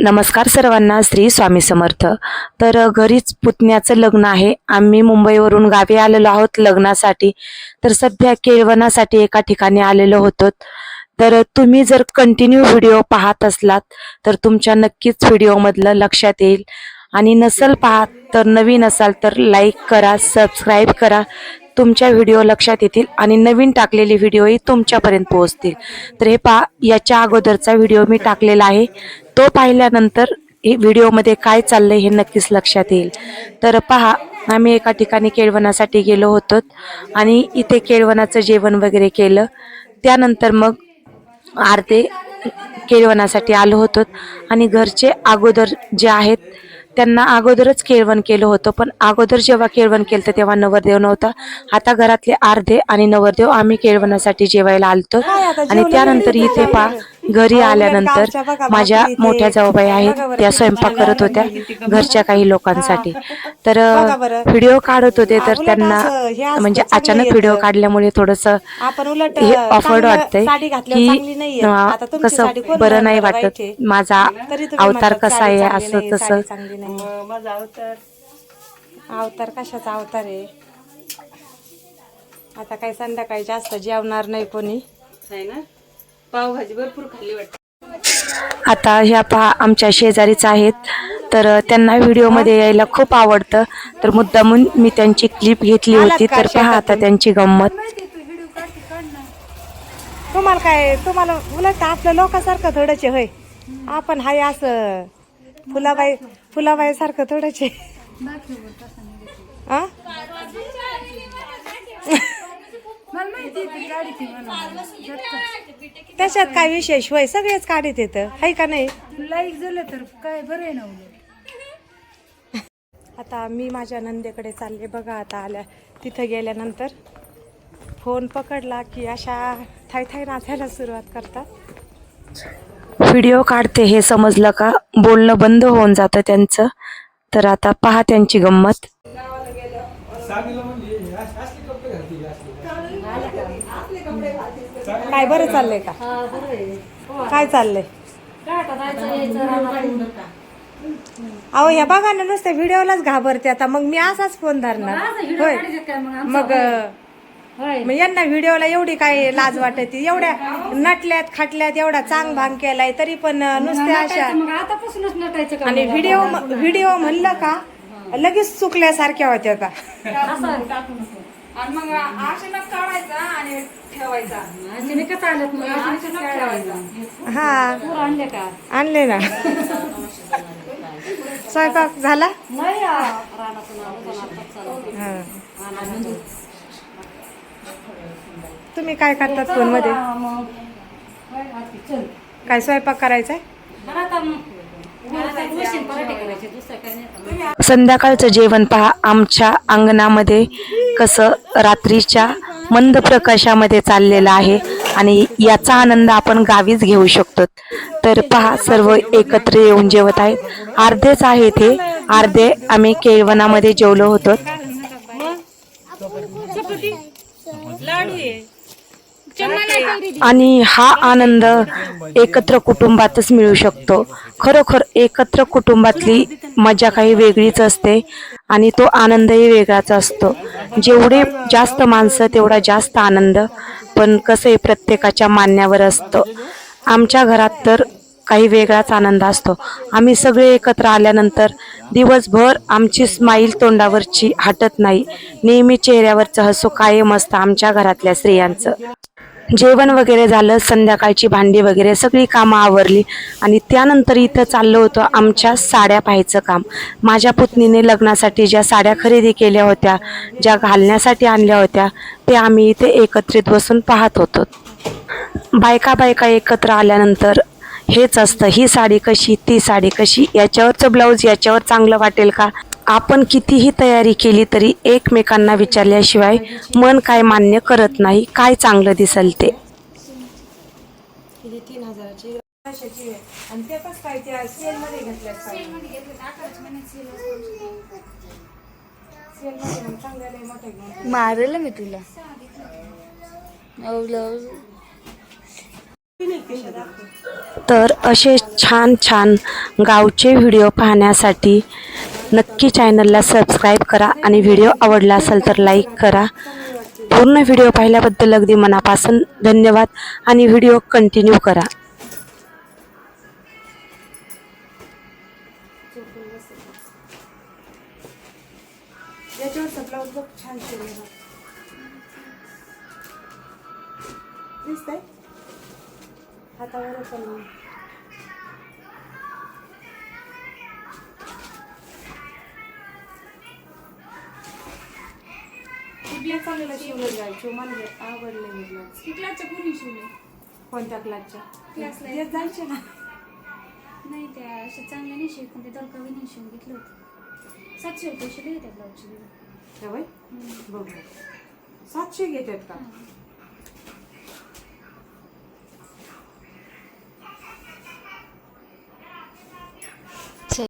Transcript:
नमस्कार सर्वांना, श्री स्वामी समर्थ. तर घरीच पुतण्याचं लग्न आहे. आम्ही मुंबईवरून गावी आलेलो आहोत लग्नासाठी. तर सध्या केळवणासाठी एका ठिकाणी आलेलो होतो. तर तुम्ही जर कंटिन्यू व्हिडिओ पाहत असलात तर तुमच्या नक्कीच व्हिडिओमधलं लक्षात येईल. आणि नसल पाहत तर नवीन असाल तर लाईक करा, सबस्क्राईब करा. तुमच्या व्हिडिओ लक्षात येतील आणि नवीन टाकलेले व्हिडिओही तुमच्यापर्यंत पोहोचतील. तर हे पहा, याच्या अगोदरचा व्हिडिओ मी टाकलेला आहे. तो पाहिल्यानंतर हे व्हिडिओमध्ये काय चाललंय हे नक्कीच लक्षात येईल. तर पहा, आम्ही एका ठिकाणी केळवणासाठी गेलो होतो आणि इथे केळवणाचं जेवण वगैरे केलं. त्यानंतर मग अर्धे केळवणासाठी आलो होतो आणि घरचे अगोदर जे आहेत त्यांना अगोदरच केळवण केलं होतं. पण अगोदर जेव्हा केळवण केलं तर तेव्हा नवरदेव नव्हता. आता घरातले अर्धे आणि नवरदेव आम्ही केळवणासाठी जेवायला आलतो. आणि त्यानंतर इथे पहा, घरी आल्यानंतर माझ्या मोठ्या जाऊबाई आहेत, त्या स्वयंपाक करत होत्या घरच्या काही लोकांसाठी. तर व्हिडिओ काढत होते. तर त्यांना म्हणजे अचानक व्हिडिओ काढल्यामुळे थोडस हे ऑफवर्ड वाटतंय की कसं बरं नाही वाटत, माझा अवतार कसा आहे असं तसं. माझा अवतार कशाचा अवतार आहे. आता काही संध्याकाळी जास्त जेवणार नाही कोणी, आहे ना. पावभाजी भरपूर खाल्ली वाटते. आता ह्या पहा आमच्या शेजारीच आहेत. तर त्यांना व्हिडिओमध्ये यायला खूप आवडतं. तर मुद्दामून मी त्यांची क्लिप घेतली होती. तर पहा आता त्यांची गंमत. तुम्हाला उलट आपल्या लोकांसारखं थोडंच होय. आपण हाय असं फुलाबाई सारखं थोडंच त्याच्यात काय विशेष होय, सगळेच काढीत येतं, हाय का नाही. लाईक झालं तर काय बरं आहे ना. आता मी माझ्या नंदेकडे चालले बघा. आता आल्या तिथं गेल्यानंतर फोन पकडला की अशा थाय नाचायला सुरुवात करतात. व्हिडिओ काढते हे समजलं का बोलणं बंद होऊन जातं त्यांचं. तर आता पहा त्यांची गंमत. काय बरं चाललंय का, काय चाललंय. अहो या बघा ना, नुसत्या व्हिडिओलाच घाबरते. आता मग मी असाच फोन धरणार होय. मग यांना व्हिडिओला एवढी काय लाज वाटते. एवढ्या नटल्यात खाटल्यात, एवढा चांग भांग केलाय तरी पण नुसत्या अशा. आणि व्हिडिओ म्हणलं का लगेच चुकल्यासारख्या होत्या का. मग काढायचा आणि ठेवायचा. हा आणले ना. स्वयंपाक झाला. तुम्ही काय करतात फोन मध्ये, काय स्वयंपाक करायचाय. संध्याकाळचं जेवण पहा आमच्या अंगणामध्ये कसं रात्रीच्या मंद प्रकाशामध्ये चाललेलं आहे. आणि याचा आनंद आपण गावीच घेऊ शकतो. तर पहा, सर्व एकत्र येऊन जेवत आहेत. अर्धेच आहेत हे, अर्धे आम्ही केळवणामध्ये जेवलो होतो. आणि हा आनंद एकत्र कुटुंबातच मिळू शकतो. खरोखर एकत्र कुटुंबातली मजा काही वेगळीच असते आणि तो आनंदही वेगळाच असतो. जेवढे जास्त माणसं तेवढा जास्त आनंद. पण कसं आहे, प्रत्येकाच्या मान्यावर असतं. आमच्या घरात तर काही वेगळाच आनंद असतो. आम्ही सगळे एकत्र आल्यानंतर दिवसभर आमची स्माईल तोंडावरची हटत नाही. नेहमी चेहऱ्यावरचं हसू कायम असतं आमच्या घरातल्या स्त्रियांचं. जेवण वगैरे झालं, संध्याकाळची भांडी वगैरे सगळी कामं आवरली आणि त्यानंतर इथं चाललं होतं आमच्या साड्या पाहायचं काम. माझ्या पुतणीने लग्नासाठी ज्या साड्या खरेदी केल्या होत्या, ज्या घालण्यासाठी आणल्या होत्या, ते आम्ही इथे एकत्रित बसून पाहत होतो. बायका एकत्र आल्यानंतर हेच असतं, ही साडी कशी, ती साडी कशी, याच्यावरचं ब्लाऊज याच्यावर चांगलं वाटेल का. आपण कितीही तयारी केली तरी एकमेकांना विचारल्याशिवाय मन काय मान्य करत नाही, काय चांगलं दिसेल ते. 3000ची आणि ते कसं काय त्या सेलमध्ये घेतल्यात. मारेल मी तुला. तर असे छान छान गावचे व्हिडिओ पाहण्यासाठी नक्की चॅनलला सबस्क्राईब करा आणि व्हिडिओ आवडला असेल तर लाईक करा. पूर्ण व्हिडिओ पाहिल्याबद्दल अगदी मनापासून धन्यवाद आणि व्हिडिओ कंटिन्यू करा. याच्यावरचा ब्लाऊज बघ छान शिवलेला दिसतंय हातावर पण चांगलं शिवलं जायचं मला आवडले मी ब्लाऊज. क्लासच्या कोणी शिवले कोणत्या क्लासच्या क्लासला येत जायचे ना नाही त्या असे चांगले नाही शिवले पण ते दरकावी नाही शिवून घेतलं होतं 700 रुपये शिवले त्या ब्लाऊजचे बघू 700 घेतात का?